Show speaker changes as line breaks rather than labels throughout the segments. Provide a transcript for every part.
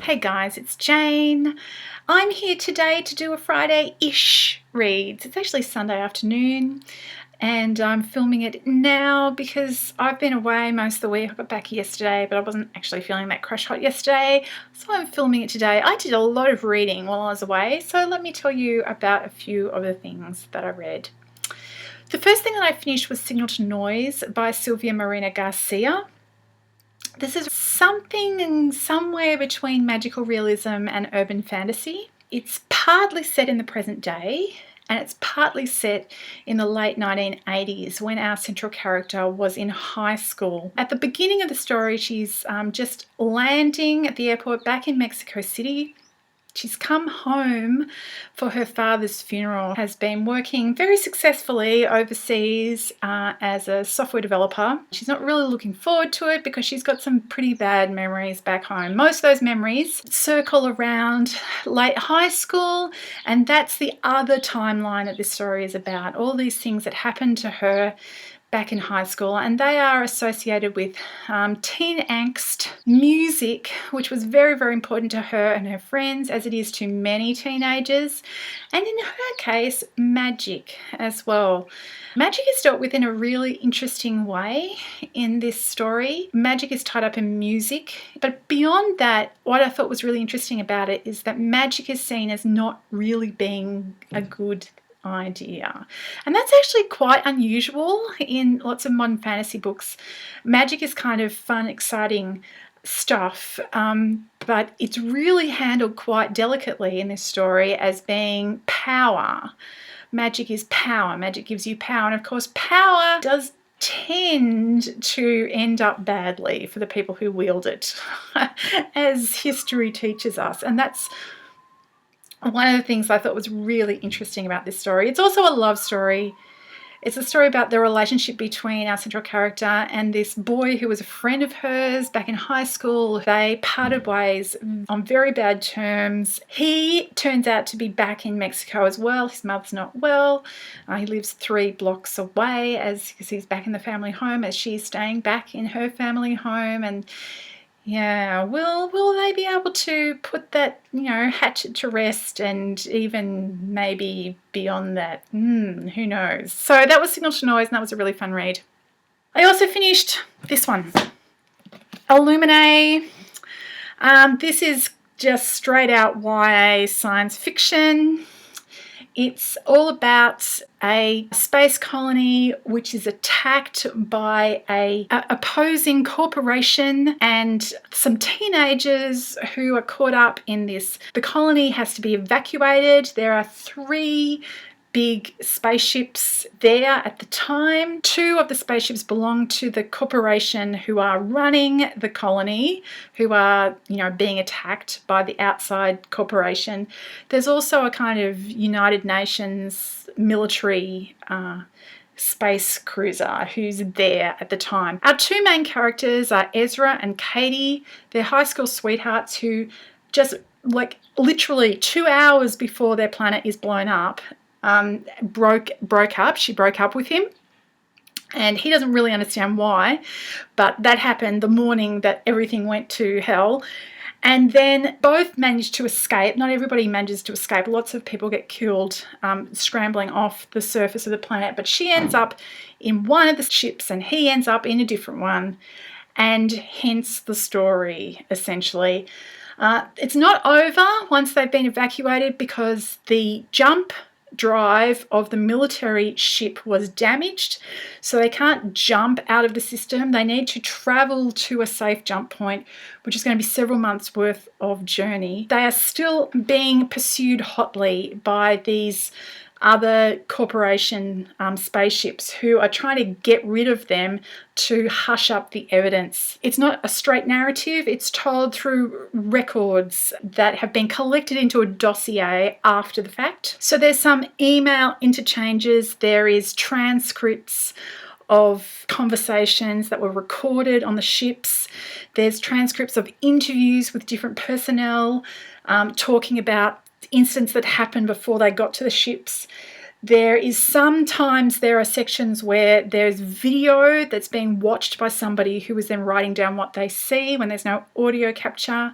Hey guys, it's Jane. I'm here today to do a Friday-ish read. It's actually Sunday afternoon and I'm filming it now because I've been away most of the week. I got back yesterday, but I wasn't actually feeling that crush hot yesterday, so I'm filming it today. I did a lot of reading while I was away, so let me tell you about a few of the things that I read. The first thing that I finished was Signal to Noise by Silvia Moreno-Garcia. This is something somewhere between magical realism and urban fantasy. It's partly set in the present day and it's partly set in the late 1980s when our central character was in high school. At the beginning of the story, she's just landing at the airport back in Mexico City. She's come home for her father's funeral, has been working very successfully overseas as a software developer. She's not really looking forward to it because she's got some pretty bad memories back home. Most of those memories circle around late high school, and that's the other timeline that this story is about. All these things that happened to her back in high school, and they are associated with teen angst, music, which was very, very important to her and her friends, as it is to many teenagers, and in her case, magic as well. Magic is dealt with in a really interesting way in this story. Magic is tied up in music, but beyond that, what I thought was really interesting about it is that magic is seen as not really being a good idea. And that's actually quite unusual in lots of modern fantasy books. Magic is kind of fun, exciting stuff, but it's really handled quite delicately in this story as being power. Magic is power. Magic gives you power. And of course, power does tend to end up badly for the people who wield it, as history teaches us. And that's one of the things I thought was really interesting about this story. It's also a love story. It's a story about the relationship between our central character and this boy who was a friend of hers back in high school. They parted ways on very bad terms. He turns out to be back in Mexico as well. His mother's not well. He lives 3 blocks away because he's back in the family home as she's staying back in her family home. And yeah, will they be able to put that, hatchet to rest, and even maybe beyond that? Who knows? So that was Signal to Noise, and that was a really fun read. I also finished this one, Illuminate. This is just straight out YA science fiction. It's all about a space colony which is attacked by a opposing corporation and some teenagers who are caught up in this. The colony has to be evacuated. There are 3 big spaceships there at the time. 2 of the spaceships belong to the corporation who are running the colony, who are, being attacked by the outside corporation. There's also a kind of United Nations military space cruiser who's there at the time. Our 2 main characters are Ezra and Katie. They're high school sweethearts who just literally 2 hours before their planet is blown up, broke up. She broke up with him, and he doesn't really understand why, but that happened the morning that everything went to hell. And then both managed to escape. Not everybody manages to escape. Lots of people get killed scrambling off the surface of the planet, but she ends up in one of the ships and he ends up in a different one, and hence the story, essentially. It's not over once they've been evacuated because the jump drive of the military ship was damaged, so they can't jump out of the system. They need to travel to a safe jump point, which is going to be several months worth of journey. They are still being pursued hotly by these other corporation spaceships who are trying to get rid of them to hush up the evidence. It's not a straight narrative. It's told through records that have been collected into a dossier after the fact. So there's some email interchanges. There is transcripts of conversations that were recorded on the ships. There's transcripts of interviews with different personnel talking about incidents that happened before they got to the ships. Sometimes there are sections where there's video that's being watched by somebody who is then writing down what they see when there's no audio capture.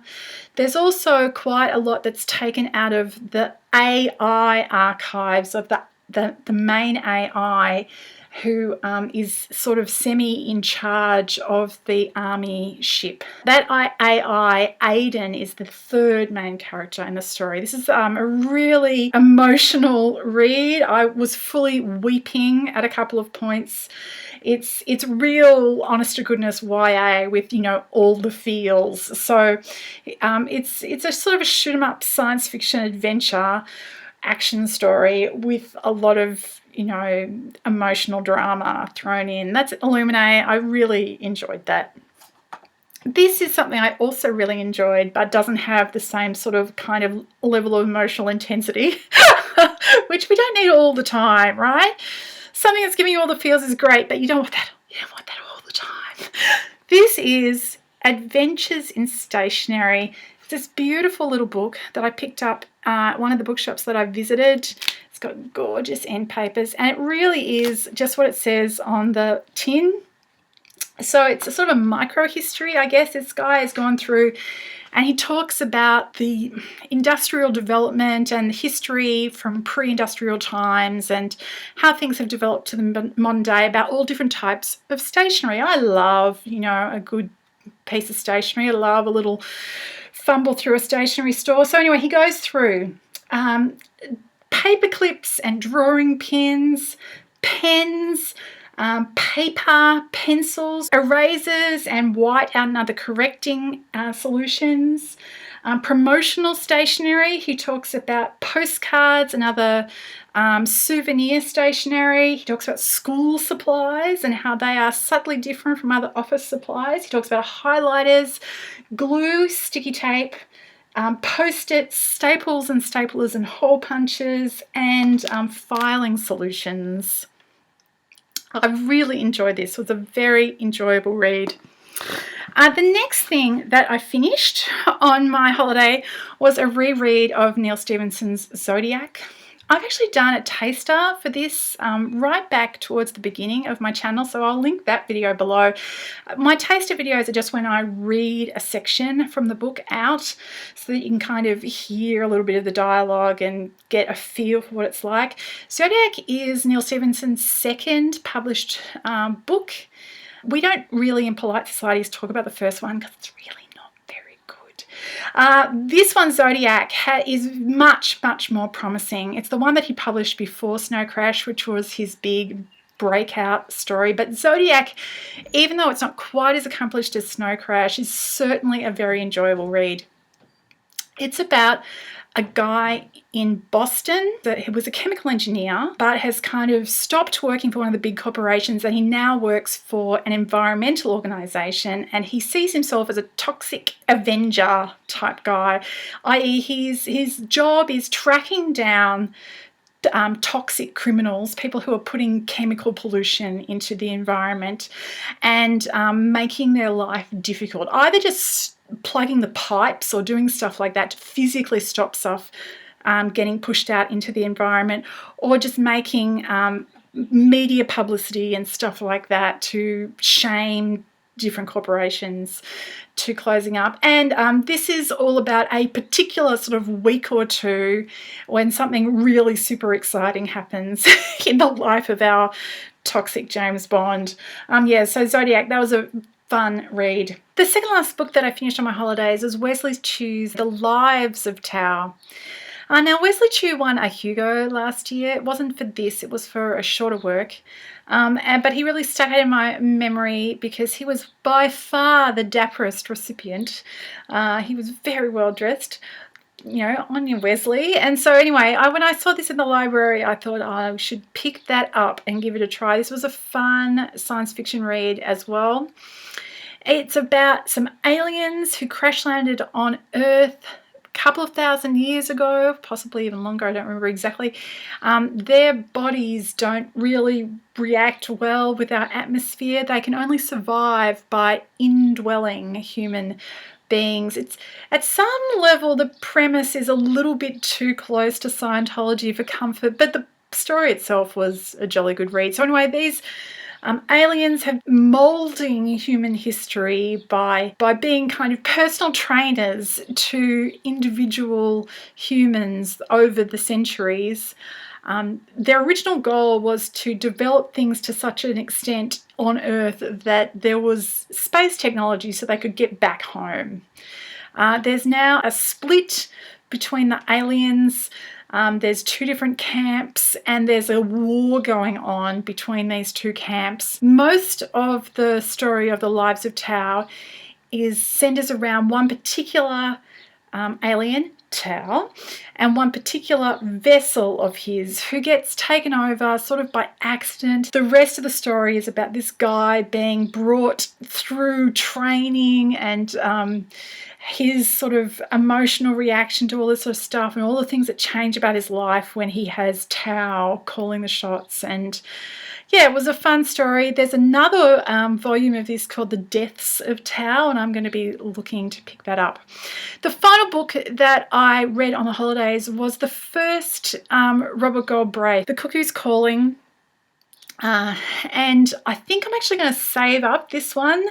There's also quite a lot that's taken out of the AI archives of the main AI, who is sort of semi in charge of the Amie ship. That AI, Aiden, is the third main character in the story. This is a really emotional read. I was fully weeping at a couple of points. It's real honest to goodness YA with, you know, all the feels. So it's a sort of a shoot 'em up science fiction adventure action story with a lot of, you know, emotional drama thrown in. That's Illuminate. I really enjoyed that. This is something I also really enjoyed, but doesn't have the same sort of kind of level of emotional intensity, which we don't need all the time, right? Something that's giving you all the feels is great, but you don't want that. You don't want that all the time. This is Adventures in Stationery. It's this beautiful little book that I picked up at one of the bookshops that I visited. It's got gorgeous end papers, and it really is just what it says on the tin. So it's a sort of a micro history, I guess, this guy has gone through, and he talks about the industrial development and the history from pre-industrial times and how things have developed to the modern day about all different types of stationery. I love, you know, a good piece of stationery. I love a little fumble through a stationery store. So anyway, he goes through paper clips and drawing pins, pens, paper, pencils, erasers, and white out and other correcting solutions. Promotional stationery. He talks about postcards and other souvenir stationery. He talks about school supplies and how they are subtly different from other office supplies. He talks about highlighters, glue, sticky tape, post-its, staples and staplers and hole punches, and filing solutions. I really enjoyed this. It was a very enjoyable read. The next thing that I finished on my holiday was a reread of Neal Stephenson's Zodiac. I've actually done a taster for this right back towards the beginning of my channel, so I'll link that video below. My taster videos are just when I read a section from the book out so that you can kind of hear a little bit of the dialogue and get a feel for what it's like. Zodiac is Neal Stephenson's second published book. We don't really in polite societies talk about the first one because it's really not very good. This one, Zodiac, is much, much more promising. It's the one that he published before Snow Crash, which was his big breakout story. But Zodiac, even though it's not quite as accomplished as Snow Crash, is certainly a very enjoyable read. It's about a guy in Boston that was a chemical engineer but has kind of stopped working for one of the big corporations, and he now works for an environmental organization, and he sees himself as a toxic avenger type guy, i.e. his job is tracking down toxic criminals, people who are putting chemical pollution into the environment and making their life difficult, either just plugging the pipes or doing stuff like that to physically stop stuff getting pushed out into the environment, or just making media publicity and stuff like that to shame different corporations to closing up. And this is all about a particular sort of week or two when something really super exciting happens in the life of our toxic James Bond. So Zodiac, that was a fun read. The second last book that I finished on my holidays was Wesley Chu's The Lives of Tao. Now, Wesley Chu won a Hugo last year. It wasn't for this, it was for a shorter work. But he really stuck out in my memory because he was by far the dapperest recipient. He was very well dressed, you know, on your Wesley. And so anyway, when I saw this in the library, I thought I should pick that up and give it a try. This was a fun science fiction read as well. It's about some aliens who crash landed on Earth a couple of thousand years ago, possibly even longer, I don't remember exactly. Their bodies don't really react well with our atmosphere. They can only survive by indwelling human beings. It's at some level the premise is a little bit too close to Scientology for comfort, but the story itself was a jolly good read. So anyway, these aliens have moulding human history by being kind of personal trainers to individual humans over the centuries. Their original goal was to develop things to such an extent on Earth that there was space technology so they could get back home. There's now a split between the aliens. There's two different camps, and there's a war going on between these two camps. Most of the story of the Lives of Tao centers around one particular alien, Tao, and one particular vessel of his who gets taken over sort of by accident. The rest of the story is about this guy being brought through training and his sort of emotional reaction to all this sort of stuff and all the things that change about his life when he has Tao calling the shots. And yeah, it was a fun story. There's another volume of this called The Deaths of Tao, and I'm going to be looking to pick that up. The final book that I read on the holidays was the first Robert Galbraith, The Cuckoo's Calling. And I think I'm actually going to save up this one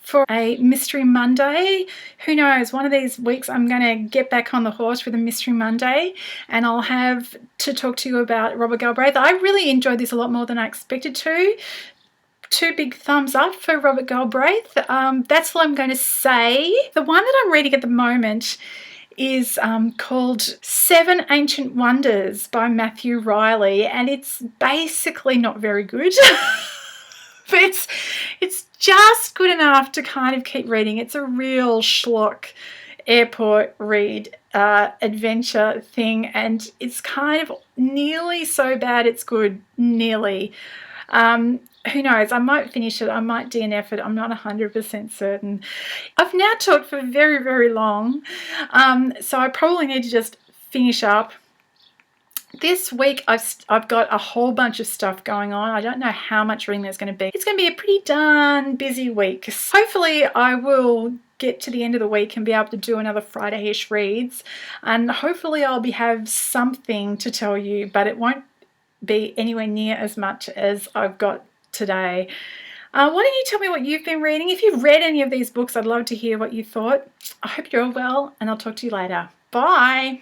for a Mystery Monday. Who knows, one of these weeks I'm going to get back on the horse with a Mystery Monday and I'll have to talk to you about Robert Galbraith. I really enjoyed this a lot more than I expected to. 2 big thumbs up for Robert Galbraith. That's all I'm going to say. The one that I'm reading at the moment is called 7 Ancient Wonders by Matthew Reilly, and it's basically not very good. But it's just good enough to kind of keep reading. It's a real schlock airport read adventure thing, and it's kind of nearly so bad it's good, nearly. Who knows, I might finish it, I might DNF it, I'm not 100% certain. I've now talked for very, very long, so I probably need to just finish up. This week I've got a whole bunch of stuff going on. I don't know how much reading there's going to be. It's going to be a pretty darn busy week. Hopefully I will get to the end of the week and be able to do another Friday-ish reads, and hopefully I'll have something to tell you, but it won't be anywhere near as much as I've got today. Why don't you tell me what you've been reading? If you've read any of these books, I'd love to hear what you thought. I hope you're well, and I'll talk to you later. Bye.